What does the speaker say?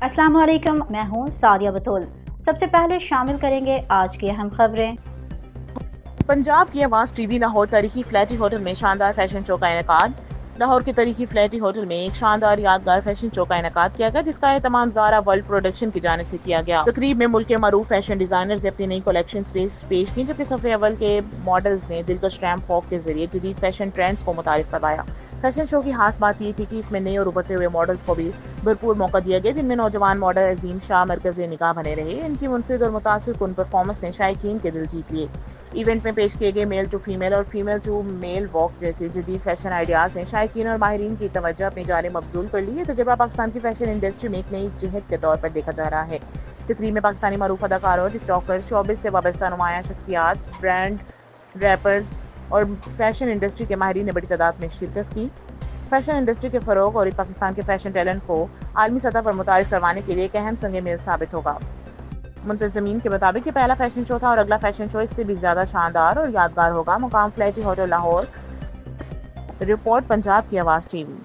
अस्सलाम वालेकुम, मैं हूँ सादिया बतूल। सबसे पहले शामिल करेंगे आज की अहम खबरें। पंजाब की आवाज़ टीवी लाहौर तारीखी फ्लैटी होटल में शानदार फैशन शो का इनेकाद। लाहौर के तारीखी फ्लैटी होटल में एक शानदार यादगार फैशन शो का इनेकाद किया गया, जिसका एहतमाम ज़ारा वर्ल्ड प्रोडक्शन की जानिब से किया गया। तकरीब में मुल्क के मरूफ फैशन डिजाइनर्स ने अपनी नई कलेक्शन पेश की, जबकि सफ़े अव्वल के मॉडल्स ने दिलकश रैंप वॉक के जरिए जदीद फैशन ट्रेंड्स को मुतारिफ करवाया। फैशन शो की खास बात ये थी कि इसमें नए और उभरते हुए मॉडल्स को भी भरपूर मौका दिया गया, जिनमें नौजवान मॉडल अजीम शाह मरकज़ निगाह बने रहे। इनकी मुनफरिद और मुतासिर कुन परफॉर्मेंस ने शायकीन के दिल जीत लिए। इवेंट में पेश किए गए मेल टू फीमेल और फीमेल टू मेल वॉक जैसे जदीद फैशन आइडियाज़ ने शायकीन और माहिरीन की तवज्जो अपनी जानिब मबजूल कर ली है। तजुर्बा पाकिस्तान की फैशन इंडस्ट्री में एक नई जहत के तौर पर देखा जा रहा है। तकरीब में पाकिस्तानी मरूफ अदाकारों, टिकटॉकर, शोबिस से वाबस्ता नुमायां शख्सियात, ब्रांड, रैपर्स और फैशन इंडस्ट्री के माहिरीन ने बड़ी तादाद में शिरकत की। फैशन इंडस्ट्री के फ़रोग और पाकिस्तान के फैशन टैलेंट को आलमी सतह पर मुतारिफ करवाने के लिए एक अहम संग मील साबित होगा। मुंतज़मीन के मुताबिक ये पहला फैशन शो था और अगला फैशन शो इससे भी ज़्यादा शानदार और यादगार होगा। मुकाम flirty hotel Lahore. Report Punjab की आवाज़ टीवी।